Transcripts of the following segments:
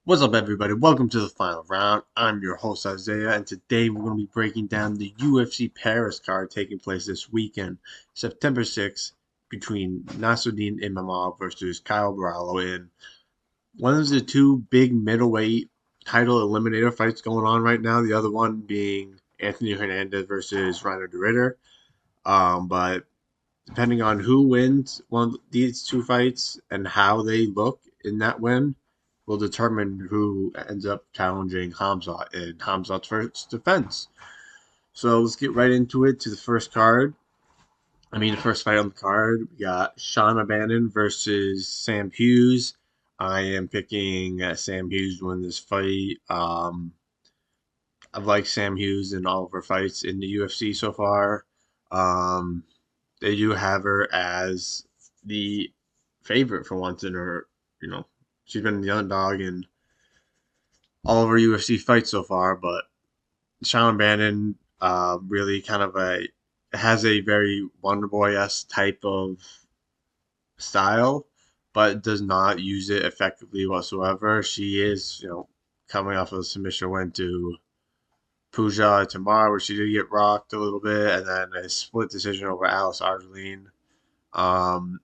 What's up, everybody? Welcome to the final round. I'm your host, Isaiah, and today we're going to be breaking down the UFC Paris card taking place this weekend, September 6th, between Nassourdine Imavov versus Caio Borralho in one of the two big middleweight title eliminator fights going on right now. The other one being Anthony Hernandez versus Reiner de Ritter. But depending on who wins one of these two fights and how they look in that win, will determine who ends up challenging Hamzat in Hamzat's first defense. So let's get right into it to the first card. The first fight on the card, we got Sean O'Bannon versus Sam Hughes. I am picking Sam Hughes to win this fight. I've liked Sam Hughes in all of her fights in the UFC so far. Um, they do have her as the favorite for once in her, she's been the underdog in all of her UFC fights so far, but Sean Bannon really kind of has a very Wonder Boy esque type of style, but does not use it effectively whatsoever. She is, coming off of a submission win to Pooja tomorrow, where she did get rocked a little bit, and then a split decision over Alice Argeline. Um,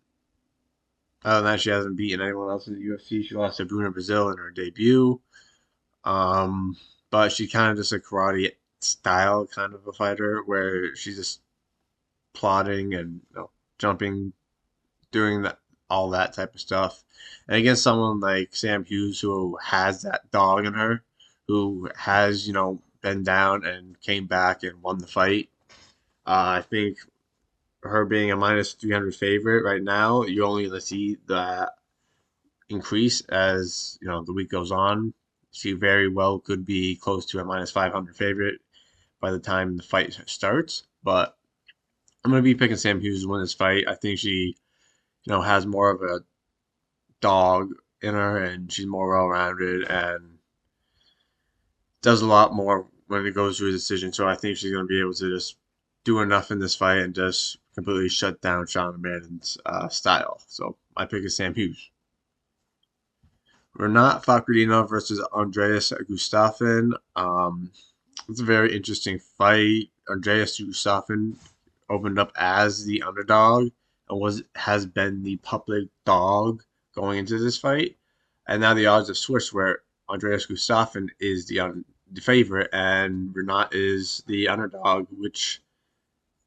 Other than that, she hasn't beaten anyone else in the UFC. She lost to Bruna Brazil in her debut. Um, but she kind of just a karate style kind of a fighter where she's just plotting and jumping, doing that all that type of stuff. And against someone like Sam Hughes who has that dog in her, who has been down and came back and won the fight. I think her being a minus 300 favorite right now, you're only going to see that increase as the week goes on. She very well could be close to a minus 500 favorite by the time the fight starts. But I'm going to be picking Sam Hughes to win this fight. I think she, has more of a dog in her, and she's more well rounded and does a lot more when it goes to a decision. So I think she's going to be able to just do enough in this fight and just completely shut down Sean O'Malley's style. So my pick is Sam Hughes. Renat Fakhretdinov versus Andreas Gustafsson. It's a very interesting fight. Andreas Gustafsson opened up as the underdog and has been the public dog going into this fight, and now the odds have switched where Andreas Gustafsson is the favorite and Renat is the underdog, which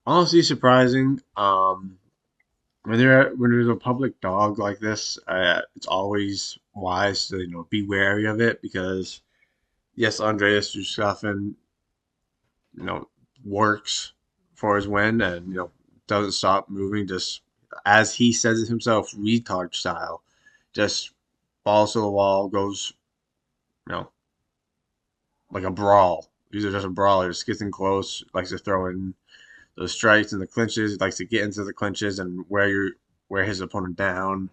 honestly is surprising. When there's a public dog like this, it's always wise to be wary of it because yes, Andreas Gustafsson works for his win and doesn't stop moving, just as he says it himself, retard style, just falls to the wall, goes you know like a brawl. He's just a brawler, just gets in close, likes to throw in those strikes and the clinches, likes to get into the clinches and wear his opponent down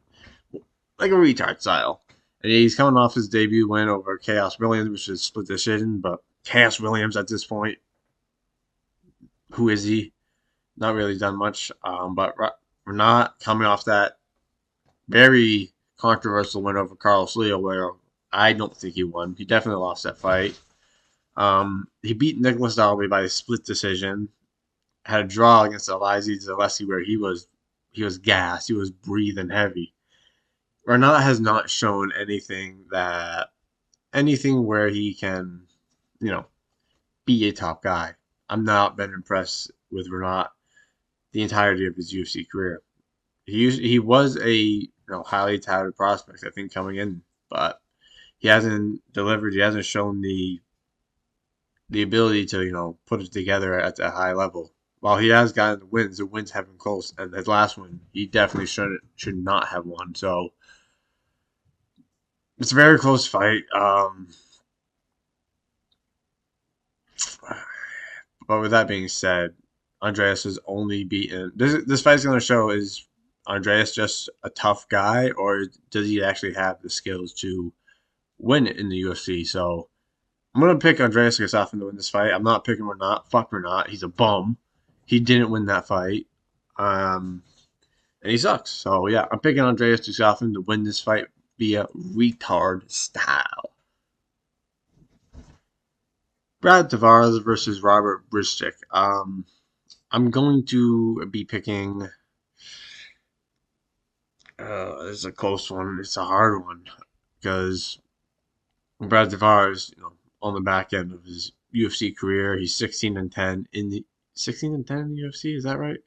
like a retard style. And he's coming off his debut win over Chaos Williams, which is split decision. But Chaos Williams at this point, who is he? Not really done much. But we're not coming off that very controversial win over Carlos Leo, where I don't think he won. He definitely lost that fight. He beat Nicholas Dalby by a split decision. Had a draw against Elizee Zaleski where he was gassed. He was breathing heavy. Renat has not shown anything where he can, you know, be a top guy. I'm not been impressed with Renat the entirety of his UFC career. He was a highly touted prospect, I think, coming in, but he hasn't delivered. He hasn't shown the ability to put it together at a high level. While he has gotten the wins have been close, and his last one he definitely should not have won. So it's a very close fight. But with that being said, Andreas has only beaten. This fight's going to show, is Andreas just a tough guy, or does he actually have the skills to win in the UFC? So I'm going to pick Andreas Gustafsson to win this fight. I'm not picking Renat. Fuck Renat. He's a bum. He didn't win that fight. And he sucks. So yeah, I'm picking Andreas Gustafsson to win this fight via retard style. Brad Tavares versus Robert Brischick. I'm going to be picking. It's a close one. It's a hard one because Brad Tavares, on the back end of his UFC career, he's 16-10 in the 16-10 in the UFC. Is that right?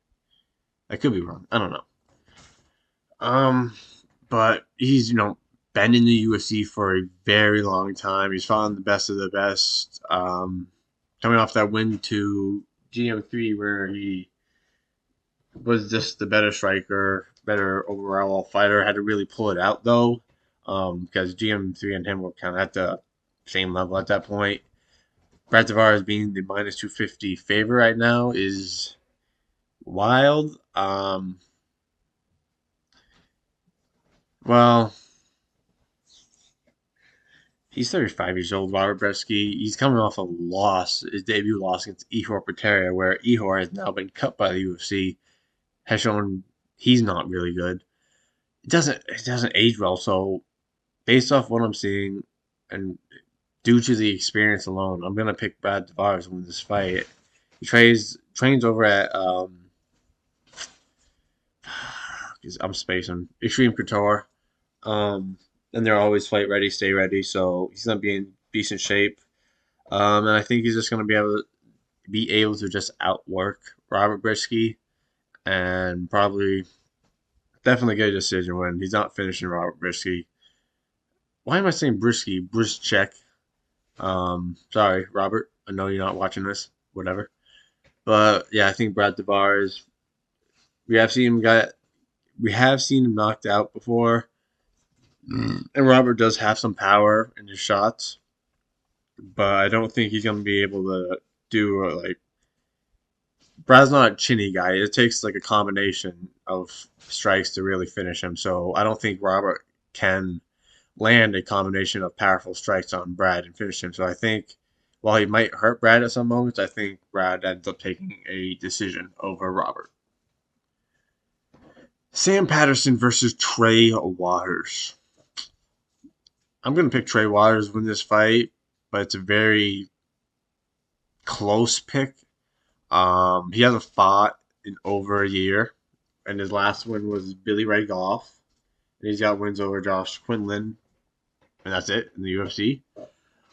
I could be wrong. I don't know. Um, but he's been in the UFC for a very long time. He's fought the best of the best. Coming off that win to GM3, where he was just the better striker, better overall fighter. Had to really pull it out though, because GM3 and him were kind of at the same level at that point. Brad Tavares being the minus 250 favorite right now is wild. Well, he's 35 years old, Robert Bresky. He's coming off a loss, his debut loss against Ihor Peteria, where Ihor has now been cut by the UFC, has shown he's not really good. It doesn't age well, so based off what I'm seeing and due to the experience alone, I'm gonna pick Brad Tavares to win this fight. He trains over at I'm spacing Extreme Couture. And they're always fight ready, stay ready. So he's gonna be in decent shape. And I think he's just gonna be able to just outwork Robert Brisky and probably definitely get a decision win. He's not finishing Robert Brisky. Why am I saying Brisky? Brischeck. Sorry, Robert. I know you're not watching this. Whatever. But yeah, I think Brad Tavares. We have seen him got. We have seen him knocked out before, and Robert does have some power in his shots, but I don't think he's gonna be able to do like. Brad's not a chinny guy. It takes like a combination of strikes to really finish him. So I don't think Robert can land a combination of powerful strikes on Brad and finish him. So I think while he might hurt Brad at some moments, I think Brad ends up taking a decision over Robert. Sam Patterson versus Trey Waters. I'm going to pick Trey Waters to win this fight, but it's a very close pick. He hasn't fought in over a year, and his last win was Billy Ray Goff. And he's got wins over Josh Quinlan, and that's it in the UFC.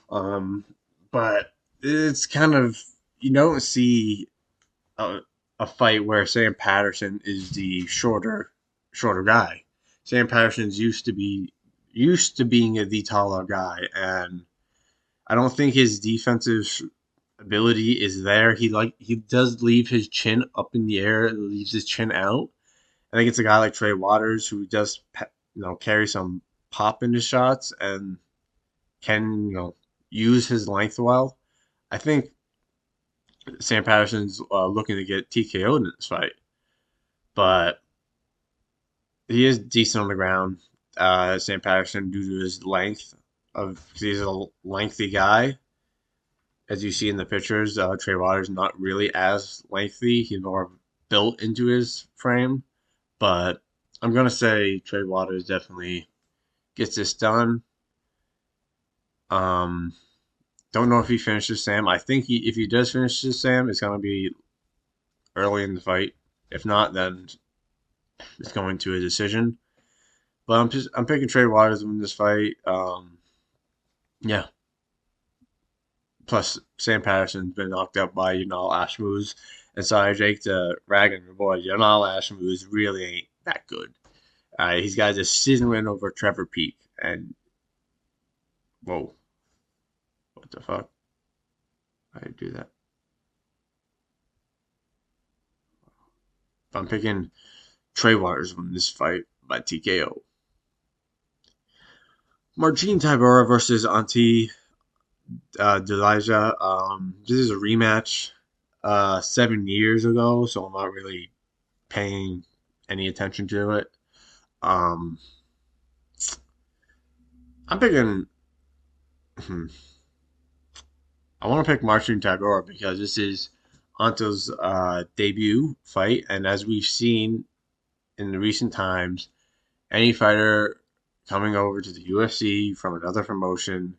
Um, but it's kind of you don't see a, a fight where Sam Patterson is the shorter guy. Sam Patterson's used to being the taller guy, and I don't think his defensive ability is there. He does leave his chin up in the air, leaves his chin out. I think it's a guy like Trey Waters who does carry some pop in his shots and can use his length well. I think Sam Patterson's looking to get TKO'd in this fight, but he is decent on the ground. Sam Patterson, due to his length, because he's a lengthy guy, as you see in the pictures, Trey Waters not really as lengthy. He's more built into his frame, but I'm gonna say Trey Waters definitely gets this done. Um, don't know if he finishes Sam. I think if he does finish Sam, it's gonna be early in the fight. If not, then it's going to a decision. But I'm picking Trey Waters to win this fight. Yeah. Plus, Sam Patterson's been knocked out by Yanal Ashmouz. And sorry, Jake, to rag on your boy, Yanal Ashmouz really ain't that good. He's got a decision win over Trevor Peak. And, whoa, what the fuck? How do you do that? I'm picking Trey Waters win this fight by TKO. Marcin Tybura versus Antti Delija. This is a rematch 7 years ago, so I'm not really paying any attention to it. Um, I'm picking. I want to pick Marcin Tybura because this is Anto's debut fight, and as we've seen in the recent times, any fighter coming over to the UFC from another promotion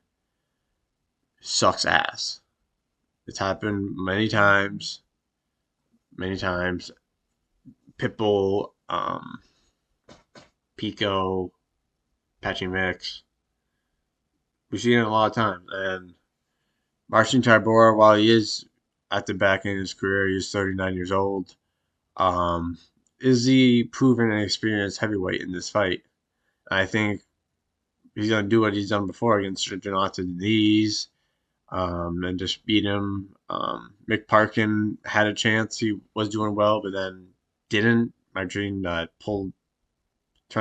sucks ass. It's happened many times, many times. Pitbull, Pico, Patchy Mix. We've seen it a lot of times. And Marcin Tybura, while he is at the back end of his career, he's 39 years old. Um, is he proven and experienced heavyweight in this fight? I think he's going to do what he's done before against Jonathan Knees, and just beat him. Mick Parkin had a chance. He was doing well, but then didn't. Marcin turned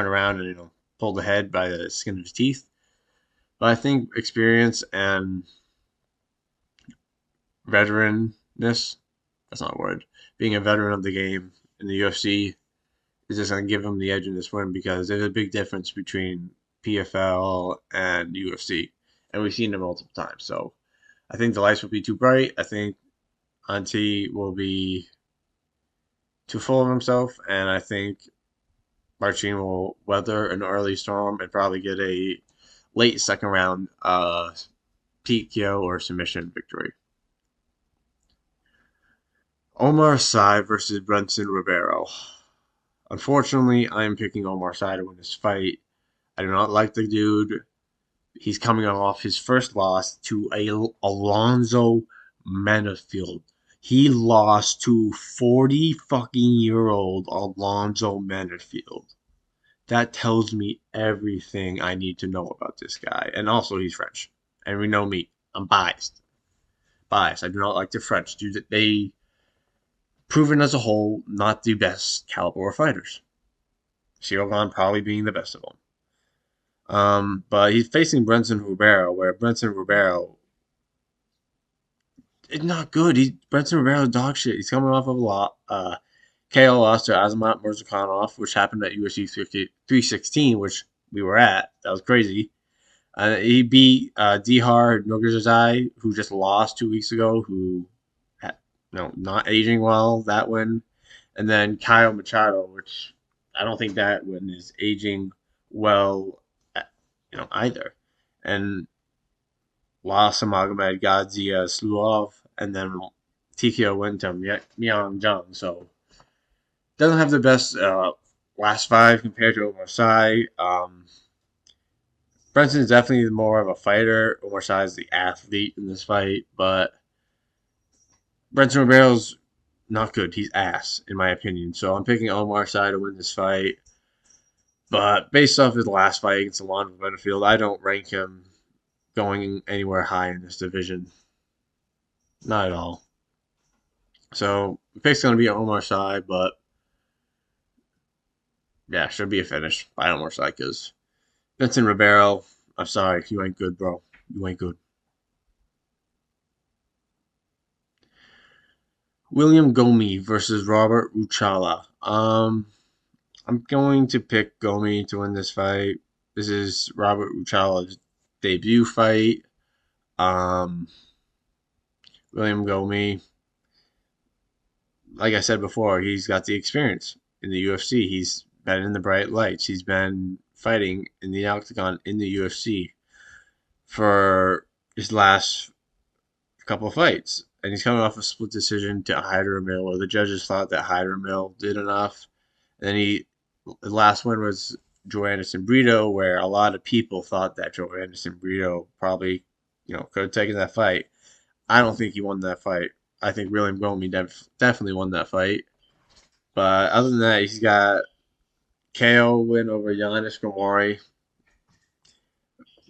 around and pulled ahead by the skin of his teeth. But I think experience and veteranness, that's not a word, being a veteran of the game in the UFC is just going to give him the edge in this win because there's a big difference between PFL and UFC. And we've seen it multiple times. So I think the lights will be too bright. I think Antti will be too full of himself. And I think Marcin will weather an early storm and probably get a late second round PKO or submission victory. Omar Sy versus Brunson Ribeiro. Unfortunately, I am picking Omar Sy to win this fight. I do not like the dude. He's coming off his first loss to Alonzo Menifield. He lost to 40 fucking year old Alonzo Menifield. That tells me everything I need to know about this guy. And also, he's French. And we know me. I'm biased. Biased. I do not like the French. Dude, they proven as a whole not the best caliber of fighters. Shogun probably being the best of them. But he's facing Brunson Ribeiro, where Brunson Ribeiro is not good. Brunson Ribeiro dog shit. He's coming off of a lot. Caio lost to Azamat Murzakanov, which happened at UFC 316, which we were at. That was crazy. He beat Dihar Nurgazai, who just lost 2 weeks ago, who had, not aging well, that win. And then Caio Machado, which I don't think that win is aging well, either. And lost to Magomed Gadzia Slulov, and then TKO went to Myung Jung. So doesn't have the best last five compared to Omar Sy. Brenson's definitely more of a fighter. Omar Sy is the athlete in this fight, but Brenson Ribeiro's not good. He's ass, in my opinion. So I'm picking Omar Sy to win this fight. But based off his last fight against Alonzo Benefield, I don't rank him going anywhere high in this division. Not at all. So the pick's going to be Omar Sy, but yeah, should be a finish by Omar Sy because Vincent Ribeiro, I'm sorry, you ain't good, bro. You ain't good. William Gomi versus Robert Uchala. I'm going to pick Gomi to win this fight. This is Robert Uchala's debut fight. Um, William Gomi, like I said before, he's got the experience in the UFC. He's been in the bright lights. He's been fighting in the octagon in the UFC for his last couple of fights. And he's coming off a split decision to Hyder-Mill, or the judges thought that Hyder-Mill did enough. And then the last one was Joe Anderson Brito, where a lot of people thought that Joe Anderson Brito probably, could have taken that fight. I don't think he won that fight. I think William Gomi definitely won that fight. But other than that, he's got KO win over Giannis Gomori,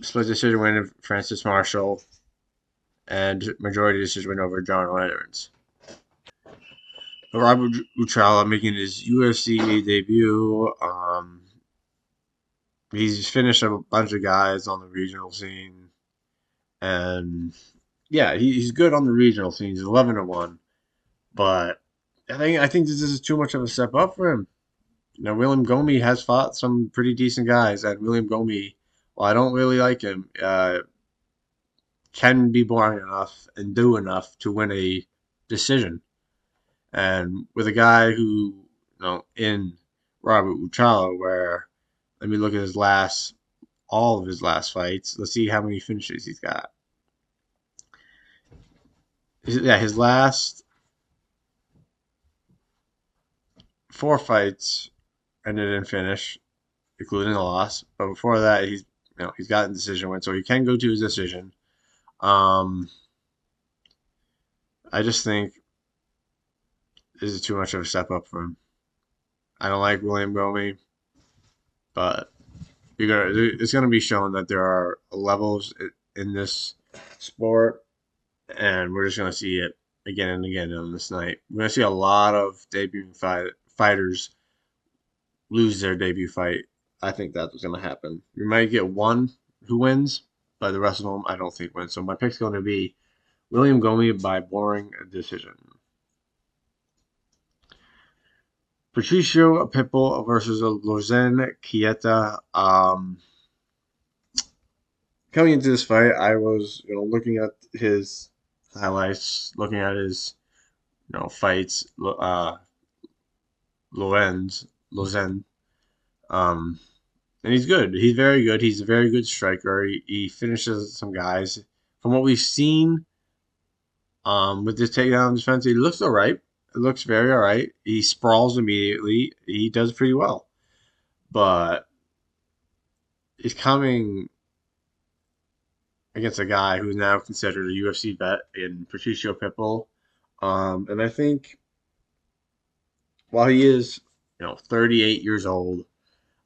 split decision win of Francis Marshall, and majority decision win over John Leonards. But Robert Uchala making his UFC debut. He's finished a bunch of guys on the regional scene, and yeah, he's good on the regional scene. He's 11-1, but I think this is too much of a step up for him. William Gomi has fought some pretty decent guys, and William Gomi, while I don't really like him, can be boring enough and do enough to win a decision. And with a guy who, in Robert Uchala, where let me look at all of his last fights. Let's see how many finishes he's got. his last 4 fights ended in finish, including a loss. But before that, he's gotten decision win, so he can go to his decision. Um, I just think this is too much of a step up for him. I don't like William Gomi, but it's gonna be shown that there are levels in this sport, and we're just gonna see it again and again on this night. We're gonna see a lot of fighters lose their debut fight. I think that's what's gonna happen. We might get one who wins, but the rest of them I don't think win. So my pick's going to be William Gomi by boring decision. Patricio Pitbull versus Lozen Kieta. Coming into this fight, I was looking at his highlights, looking at his fights. Lozen, um, and he's good. He's very good. He's a very good striker. He finishes some guys. From what we've seen, with this takedown defense, he looks all right. It looks very all right. He sprawls immediately. He does pretty well, but he's coming against a guy who's now considered a UFC vet in Patricio Pitbull. And I think while he is, 38 years old,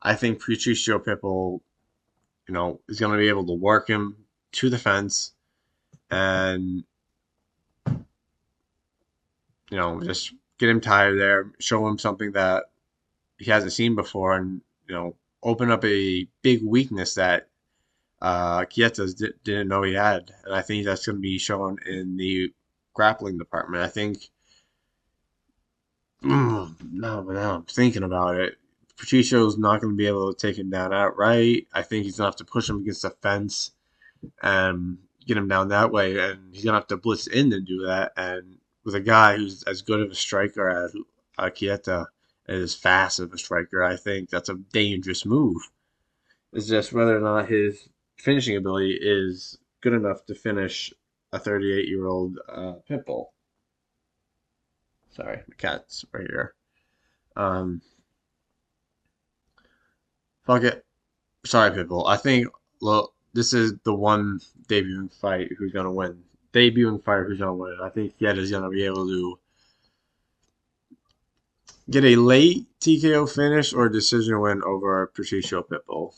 I think Patricio Pitbull, is going to be able to work him to the fence and, just get him tired there, show him something that he hasn't seen before, and, open up a big weakness that Kietas didn't know he had. And I think that's going to be shown in the grappling department. I think, no, but now I'm thinking about it. Patricio's not going to be able to take him down outright. I think he's going to have to push him against the fence and get him down that way. And he's going to have to blitz in to do that. And with a guy who's as good of a striker as Kieta and as fast of a striker, I think that's a dangerous move. It's just whether or not his finishing ability is good enough to finish a 38-year-old Pitbull. Sorry, the cat's right here. Um, Fuck it. Sorry, Pitbull. I think this is the one debuting fight who's gonna win. Debuting fighter who's gonna win. I think Yed is gonna be able to get a late TKO finish or decision win over Patricio Pitbull.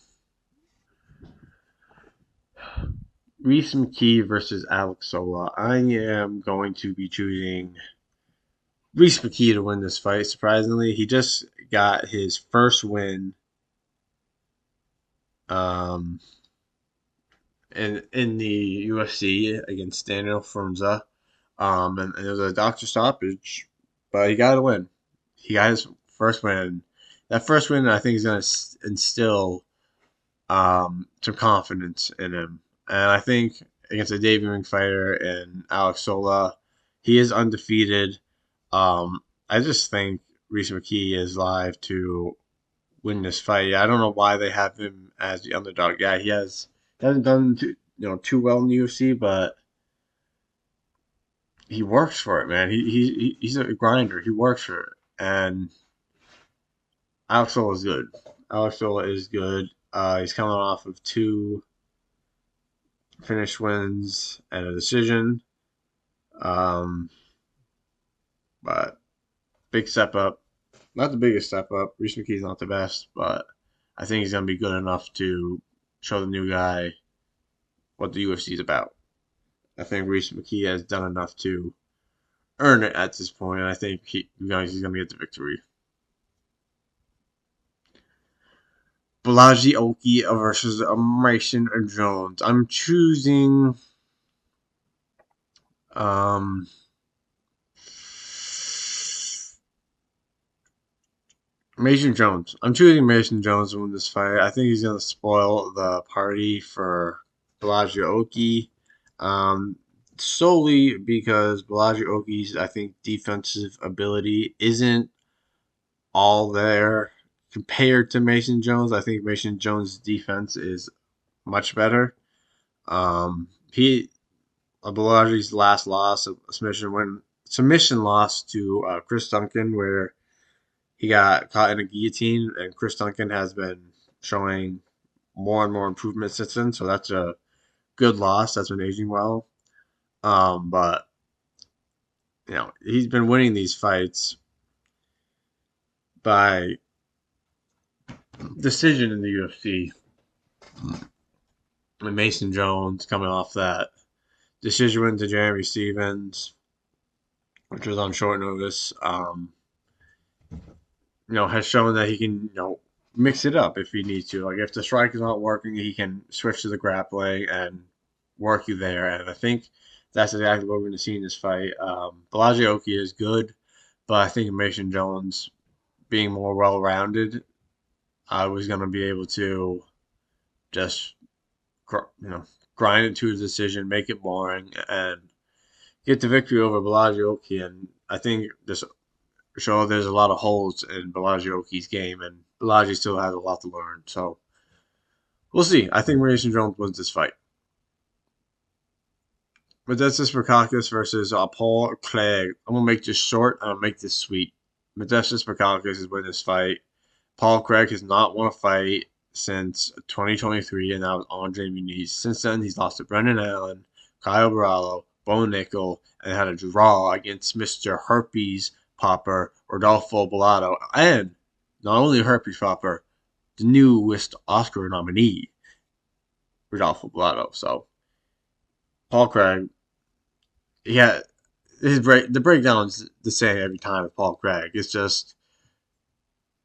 Reese McKee versus Alex Sola. I am going to be choosing Reese McKee to win this fight. Surprisingly, he just got his first win um, in the UFC against Daniel Frunza. And it was a doctor stoppage, but he got to win. He got his first win. That first win, I think, is going to instill some confidence in him. And I think against a debuting fighter in Alex Sola, he is undefeated. I just think Reese McKee is live to win this fight. I don't know why they have him as the underdog. Yeah, he hasn't done too well in the UFC, but he works for it, man. He's a grinder. He works for it, and Alex Sola is good. Alex Sola is good. He's coming off of 2 finish wins and a decision. Um, but big step up. Not the biggest step up. Reese McKee's not the best, but I think he's gonna be good enough to show the new guy what the UFC is about. I think Reese McKee has done enough to earn it at this point, and I think he's gonna get the victory. Balaji Oki versus Mason Jones. I'm choosing um, Mason Jones. I'm choosing Mason Jones to win this fight. I think he's going to spoil the party for Balaji Oki. Solely because Balaji Oki's, I think, defensive ability isn't all there compared to Mason Jones. I think Mason Jones' defense is much better. He Borralho's last loss, a submission loss to Chris Duncan, where he got caught in a guillotine, and Chris Duncan has been showing more and more improvement since then. So that's a good loss. That's been aging well. But he's been winning these fights by decision in the UFC. And Mason Jones coming off that decision win to Jeremy Stevens, which was on short notice. Has shown that he can, mix it up if he needs to. Like if the strike is not working, he can switch to the grappling and work you there. And I think that's exactly what we're going to see in this fight. Borralho is good, but I think Mason Jones, being more well-rounded, I was going to be able to just, grind it to a decision, make it boring, and get the victory over Borralho. And I think this show there's a lot of holes in Borralho's game, and Borralho still has a lot to learn. So we'll see. I think Mason Jones wins this fight. Modestas Bukauskas versus Paul Craig. I'm gonna make this short. I'm gonna make this sweet. Modestas Bukauskas is winning this fight. Paul Craig has not won a fight since 2023, and that was Andre Muniz. Since then, he's lost to Brendan Allen, Caio Borralho, Bo Nickel, and had a draw against Mr. Herpes Popper, Rodolfo Bellato, and not only Herpes Popper, the newest Oscar nominee, Rodolfo Bellato. So, Paul Craig, yeah, the breakdown's the same every time with Paul Craig. It's just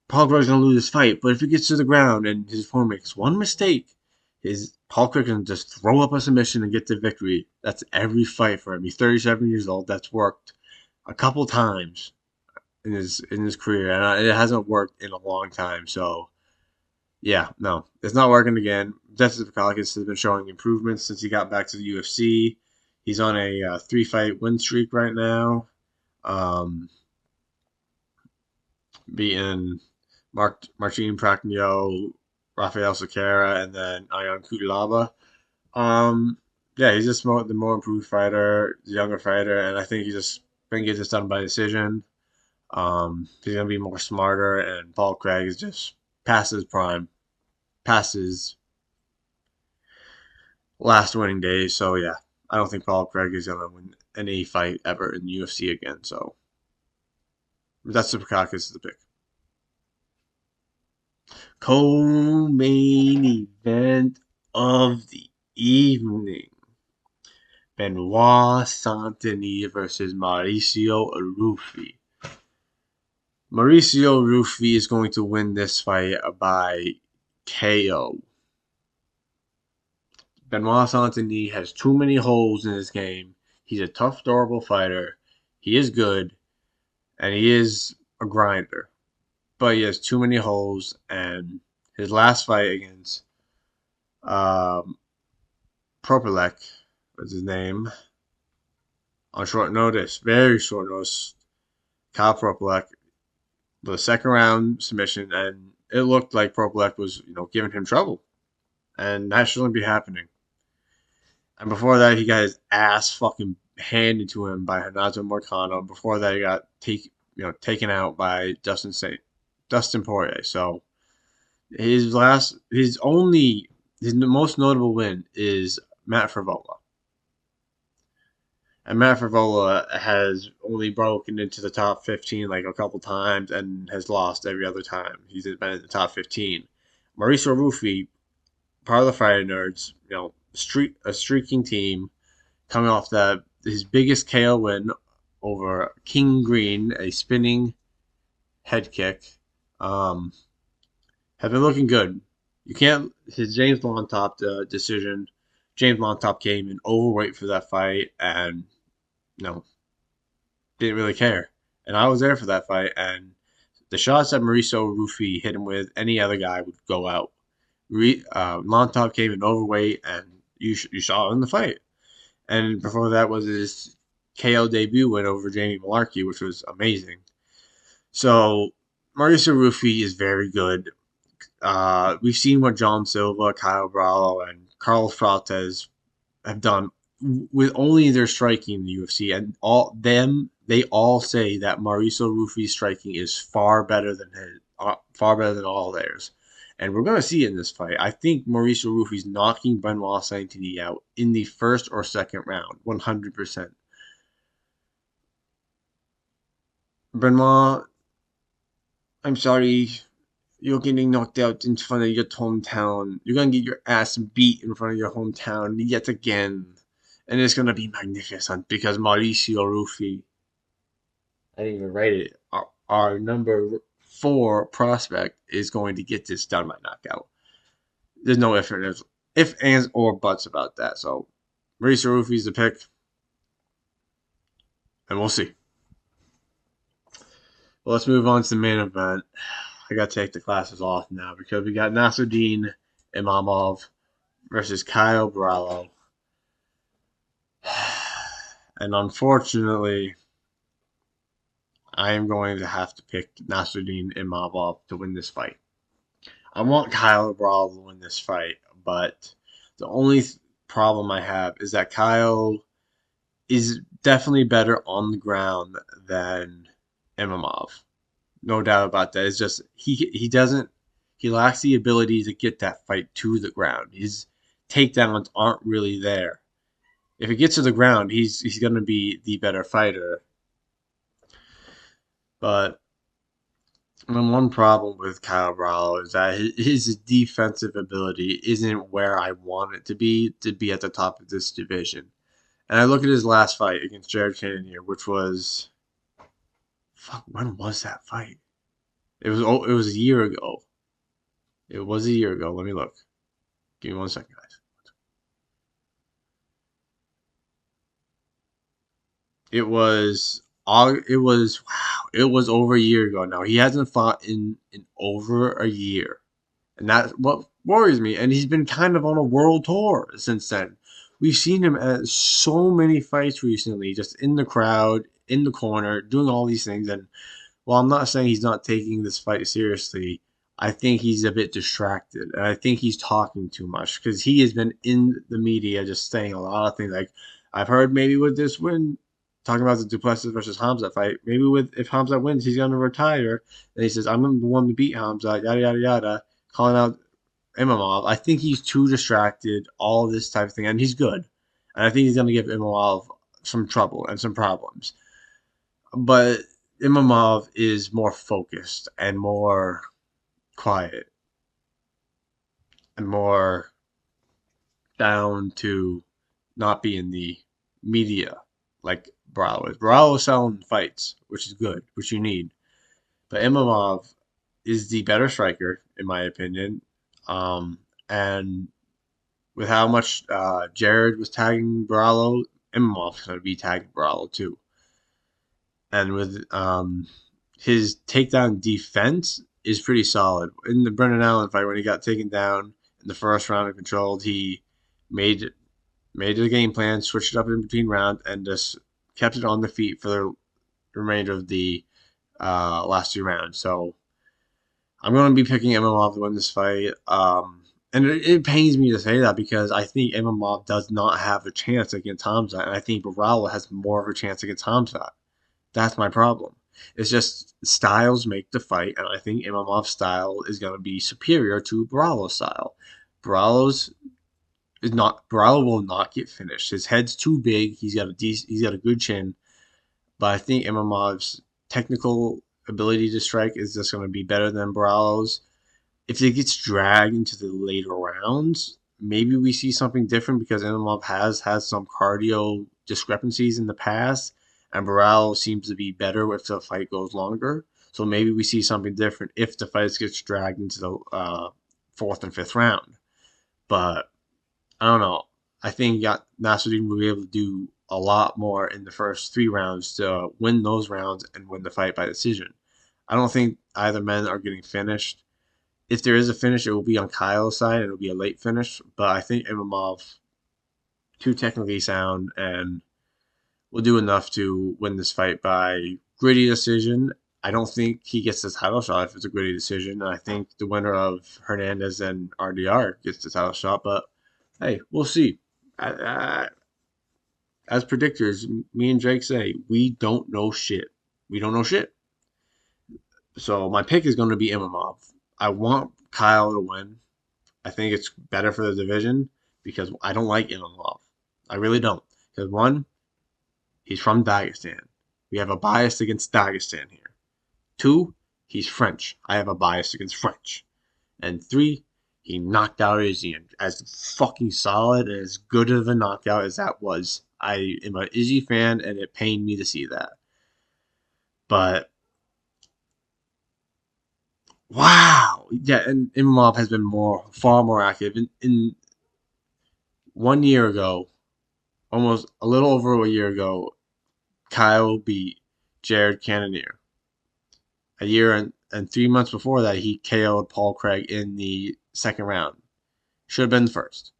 Paul Craig's gonna lose this fight, but if he gets to the ground and his opponent makes one mistake, his Paul Craig can just throw up a submission and get the victory. That's every fight for him. He's 37 years old. That's worked a couple times in his career, and it hasn't worked in a long time. So, yeah, no, it's not working again. Justice Bukauskas has been showing improvements since he got back to the UFC. He's on a 3-fight win streak right now, beating Marcin Prachnio, Rafael Sequeira, and then Ion Cutelaba. Yeah, he's just the more improved fighter, the younger fighter, and I think he's just been getting this done by decision. He's gonna be more smarter, and Paul Craig is just past his prime, past his last winning days. So yeah, I don't think Paul Craig is gonna win any fight ever in the UFC again. So that's the Bukauskas is the pick. Co-main event of the evening: Benoit Saint-Denis versus Mauricio Ruffi. Mauricio Ruffi is going to win this fight by KO. Benoit Saint-Denis has too many holes in his game. He's a tough, durable fighter. He is good, and he is a grinder. But he has too many holes, and his last fight against Propelek was his name, on short notice, very short notice, Kyle Propelek, the second round submission, and it looked like Propelek was, giving him trouble, and that shouldn't be happening. And before that, he got his ass fucking handed to him by Renato Moicano. Before that, he got taken out by Dustin Poirier. So his most notable win is Matt Frevola. And Matt Frevola has only broken into the top 15 like a couple times and has lost every other time he's been in the top 15. Mauricio Ruffi, part of the Fighting Nerds, a streaking team, coming off his biggest KO win over King Green, a spinning head kick, have been looking good. His James Lontop decision. James Lontop came in overweight for that fight and didn't really care. And I was there for that fight, and the shots that Mauricio Ruffi hit him with, any other guy would go out. Lontop came in overweight, and you saw it in the fight. And before that was his KO debut win over Jamie Malarkey, which was amazing. So Mauricio Ruffi is very good. We've seen what John Silva, Caio Borralho, and Carlos Frates have done with only their striking in the UFC, and they all say that Mauricio Rufy's striking is far better than all theirs. And we're gonna see it in this fight. I think Mauricio Rufy's knocking Benoit Saint-Denis out in the first or second round, 100%. Benoit, I'm sorry, you're getting knocked out in front of your hometown. You're gonna get your ass beat in front of your hometown yet again. And it's gonna be magnificent because Mauricio Rufy, I didn't even write it. Our number 4 prospect is going to get this done by knockout. There's no if, ands, or buts about that. So Mauricio Rufy's the pick, and we'll see. Well, let's move on to the main event. I gotta take the classes off now because we got Nassourdine Imavov versus Caio Borralho. And unfortunately, I am going to have to pick Nassourdine Imavov to win this fight. I want Caio Borralho to win this fight, but the only problem I have is that Caio is definitely better on the ground than Imavov. No doubt about that. It's just he lacks the ability to get that fight to the ground. His takedowns aren't really there. If he gets to the ground, he's going to be the better fighter. But one problem with Caio Borralho is that his defensive ability isn't where I want it to be at the top of this division. And I look at his last fight against Jared Cannonier, which was, when was that fight? It was a year ago. It was a year ago. Let me look. Give me 1 second, guys. It was it was over a year ago now. He hasn't fought in over a year. And that's what worries me. And he's been kind of on a world tour since then. We've seen him at so many fights recently, just in the crowd, in the corner, doing all these things. And while I'm not saying he's not taking this fight seriously, I think he's a bit distracted. And I think he's talking too much because he has been in the media just saying a lot of things like, I've heard maybe with this win, talking about the Duplessis versus Hamza fight, maybe if Hamza wins, he's going to retire. And he says, I'm the one to beat Hamza, yada, yada, yada, calling out Imavov. I think he's too distracted, all this type of thing, and he's good. And I think he's going to give Imavov some trouble and some problems. But Imavov is more focused and more quiet and more down to not be in the media like Borralho is. Borralho is selling fights, which is good, which you need. But Imavov is the better striker, in my opinion. And with how much Jared was tagging Borralho, Imavov's going to be tagging Borralho too. And with his takedown defense is pretty solid. In the Brendan Allen fight, when he got taken down in the first round and controlled, he made a game plan, switched it up in between rounds, and just kept it on the feet for the remainder of the last 2 rounds. So I'm going to be picking Imavov to win this fight. And it pains me to say that because I think Imavov does not have a chance against Hamza, and I think Borralho has more of a chance against Hamza. That's my problem. It's just styles make the fight, and I think Imavov's style is going to be superior to Borralho's style. Borralho will not get finished. His head's too big. He's got a good chin, but I think Imavov's technical ability to strike is just going to be better than Borralho's. If it gets dragged into the later rounds, maybe we see something different because Imavov has had some cardio discrepancies in the past, and Borralho seems to be better if the fight goes longer. So maybe we see something different if the fight gets dragged into the 4th and 5th round. But I don't know. I think Nassourdine will be able to do a lot more in the first 3 rounds to win those rounds and win the fight by decision. I don't think either men are getting finished. If there is a finish, it will be on Caio's side, and it will be a late finish. But I think Imavov, too technically sound, and will do enough to win this fight by gritty decision. I don't think he gets the title shot if it's a gritty decision. I think the winner of Hernandez and RDR gets the title shot, but hey, we'll see. as predictors, me and Jake say we don't know shit. We don't know shit. So my pick is going to be Imavov. I want Kyle to win. I think it's better for the division because I don't like Imavov. I really don't. Because one, he's from Dagestan. We have a bias against Dagestan here. Two, he's French. I have a bias against French. And three, he knocked out Izzy. And as fucking solid and as good of a knockout as that was, I am an Izzy fan and it pained me to see that. But wow. Yeah, and Imamov has been far more active. In 1 year ago, almost a little over a year ago, Kyle beat Jared Cannonier. A year and 3 months before that, he KO'd Paul Craig in the second round. Should have been the first.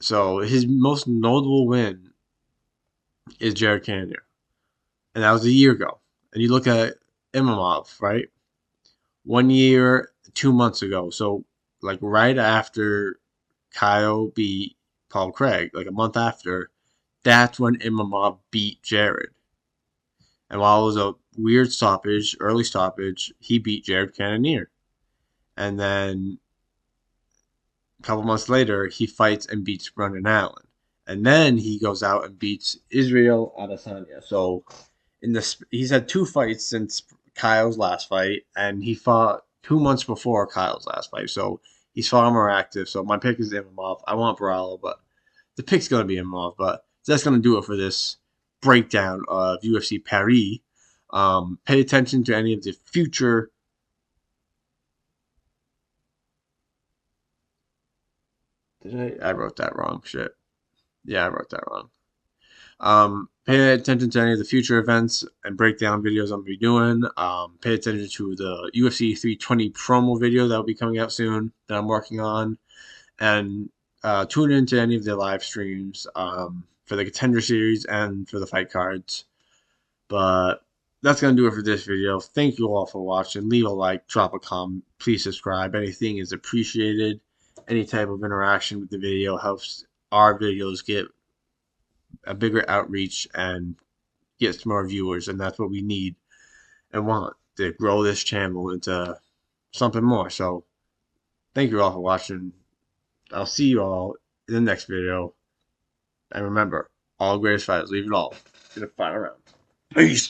So his most notable win is Jared Cannonier, and that was a year ago. And you look at Imamov, right? 1 year, 2 months ago. So like right after Caio beat Paul Craig, like a month after, that's when Imamov beat Jared. And while it was a weird stoppage, early stoppage, he beat Jared Cannonier. And then a couple months later, he fights and beats Brendan Allen. And then he goes out and beats Israel Adesanya. So in this, he's had two fights since Kyle's last fight, and he fought 2 months before Kyle's last fight. So he's far more active. So my pick is Imavov. I want Borralho, but the pick's gonna be Imavov. But that's gonna do it for this breakdown of UFC Paris. Pay attention to any of the future. Did I wrote that wrong? Shit. Yeah, I wrote that wrong. Pay attention to any of the future events and breakdown videos I'm going to be doing. Pay attention to the UFC 320 promo video that will be coming out soon that I'm working on. And tune into any of the live streams for the Contender Series and for the fight cards. But that's going to do it for this video. Thank you all for watching. Leave a like, drop a comment, please subscribe. Anything is appreciated. Any type of interaction with the video helps our videos get a bigger outreach and get some more viewers, and that's what we need and want to grow this channel into something more. So thank you all for watching. I'll see you all in the next video. And remember, all greatest fighters leave it all in the final round. Peace.